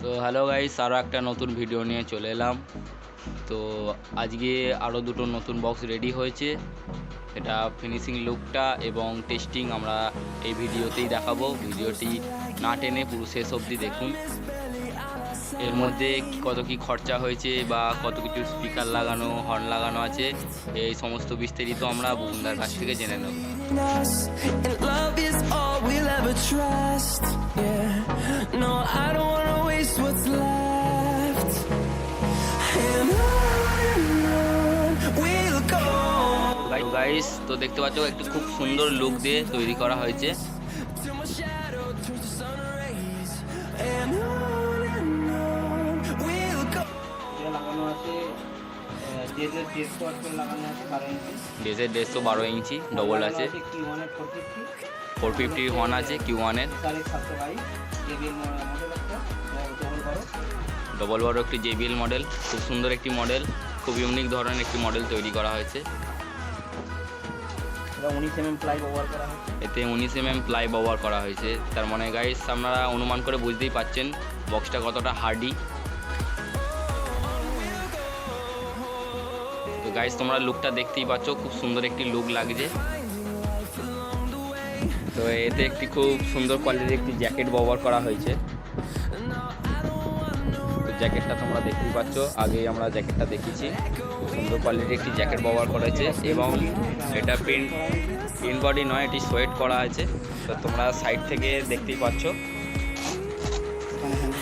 তো hello guys, আরও একটা নতুন ভিডিও নিয়ে চলে এলাম। তো আজকে আরও দুটো নতুন বক্স রেডি হয়েছে। এটা ফিনিশিং লুকটা এবং টেস্টিং আমরা এই ভিডিওতেই দেখাবো। ভিডিওটি না টেনে পুরো শেষ অবধি দেখুন। এর মধ্যে কত কি খরচা হয়েছে বা কত কিছু স্পিকার লাগানো, হর্ন লাগানো আছে, এই সমস্ত বিস্তারিত আমরা বুবুনদার কাছ থেকে জেনে নেব। গাইস, তো দেখতে পাচ্ছ একটু খুব সুন্দর লুক দিয়ে তৈরি করা হয়েছে। ডেজের 112 ইঞ্চি ডবল আছে, 450 হর্ন আছে Q1 এর, ডবল বড় একটি JBL মডেল। খুব সুন্দর একটি মডেল, খুব ইউনিক ধরনের একটি মডেল তৈরি করা হয়েছে। এতে 19 mm প্লাই ব্যবহার করা হয়েছে। তার মানে গাইস আপনারা অনুমান করে বুঝতেই পাচ্ছেন বক্সটা কতটা হার্ডি। তো গাইস তোমরা লুকটা দেখতেই পাচ্ছ, খুব সুন্দর একটি লুক লাগছে। তো এতে একটি খুব সুন্দর কোয়ালিটির একটি জ্যাকেট ব্যবহার করা হয়েছে। জ্যাকেটটা তোমরা দেখতেই পাচ্ছ, আগেই আমরা জ্যাকেটটা দেখেছি। খুব সুন্দর কোয়ালিটির একটি জ্যাকেট ব্যবহার করা হয়েছে এবং এটা প্রিন্ট বডি নয়, এটি সোয়েট করা আছে। তো তোমরা সাইড থেকে দেখতেই পাচ্ছ।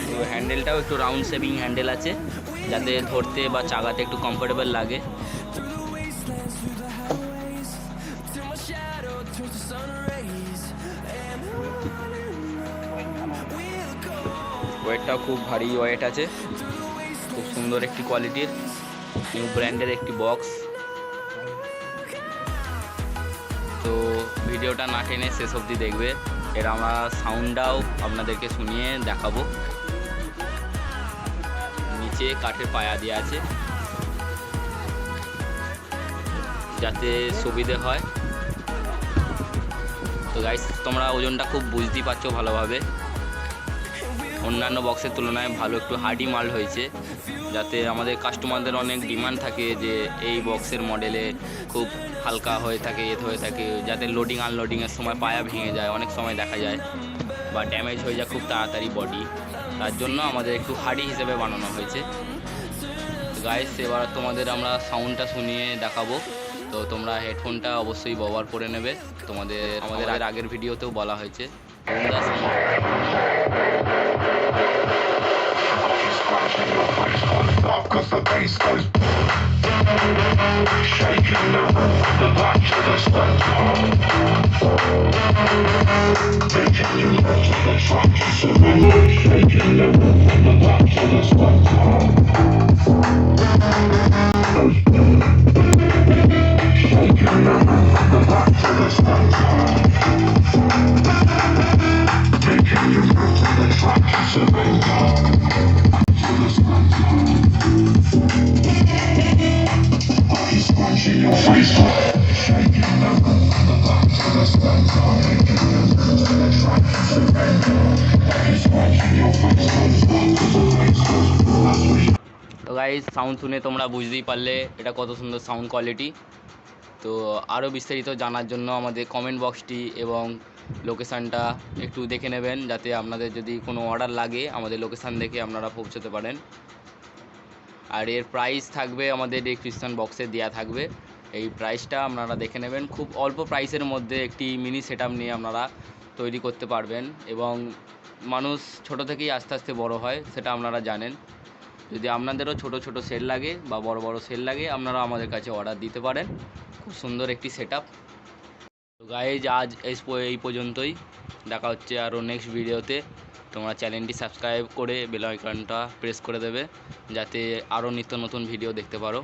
তো হ্যান্ডেলটাও একটু রাউন্ড শেপিং হ্যান্ডেল আছে, যাতে ধরতে বা চাগাতে একটু কমফোর্টেবল লাগে। ওয়েটটাও খুব ভারী ওয়েট আছে, খুব সুন্দর একটি কোয়ালিটির নিউ ব্র্যান্ডের একটি বক্স। তো ভিডিওটা না টেনে শেষ অবধি দেখবে। এর আমরা সাউন্ডটাও আপনাদেরকে শুনিয়ে দেখাবো। নিচে কাঠের পায়া দেওয়া আছে যাতে সুবিধে হয়। তো গাইস তোমরা ওজনটা খুব বুঝতেই পারছো ভালোভাবে, অন্যান্য বক্সের তুলনায় ভালো একটু হার্ডি মাল হয়েছে, যাতে আমাদের কাস্টমারদের অনেক ডিমান্ড থাকে যে এই বক্সের মডেলে খুব হালকা হয়ে থাকে, হয়ে থাকে, যাতে লোডিং আনলোডিংয়ের সময় পায়া ভেঙে যায়, অনেক সময় দেখা যায়, বা ড্যামেজ হয়ে যায় খুব তাড়াতাড়ি বডি। তার জন্য আমাদের একটু হার্ডি হিসেবে বানানো হয়েছে। গাইস এবার তোমাদের আমরা সাউন্ডটা শুনিয়ে দেখাবো। তো তোমরা হেডফোনটা অবশ্যই ব্যবহার করে নেবে। আমাদের আগের ভিডিওতেও বলা হয়েছে। Cause the bass goes shaking the room from the back to the center, taking you up to the front to surrender, shaking the room from the back to the center, shaking the room from the back to the center, taking you up to the front to surrender. তো guys sound শুনে তোমরা বুঝতেই পারলে এটা কত সুন্দর sound quality. তো আরও বিস্তারিত জানার জন্য আমাদের কমেন্ট বক্সটি এবং লোকেশানটা একটু দেখে নেবেন, যাতে আপনাদের যদি কোনো অর্ডার লাগে আমাদের লোকেশান দেখে আপনারা পৌঁছতে পারেন। আর এর প্রাইস থাকবে আমাদের ডেসক্রিপশন বক্সে দেওয়া থাকবে। এই প্রাইসটা আপনারা দেখে নেবেন। খুব অল্প প্রাইসের মধ্যে একটি মিনি সেটআপ নিয়ে আপনারা তৈরি করতে পারবেন, এবং মানুষ ছোট থেকেই আস্তে আস্তে বড় হয়, সেটা আপনারা জানেন। যদি আপনাদেরও ছোট ছোট সেল লাগে বা বড় বড় সেল লাগে, আপনারা আমাদের কাছে অর্ডার দিতে পারেন। খুব সুন্দর একটি সেটআপ। তো গাইজ আজ এই পর্যন্তই, দেখা হচ্ছে আরও নেক্সট ভিডিওতে। তোমরা চ্যানেলটি সাবস্ক্রাইব করে বেল আইকনটা প্রেস করে দেবে, যাতে আরও নিত্য নতুন ভিডিও দেখতে পারো।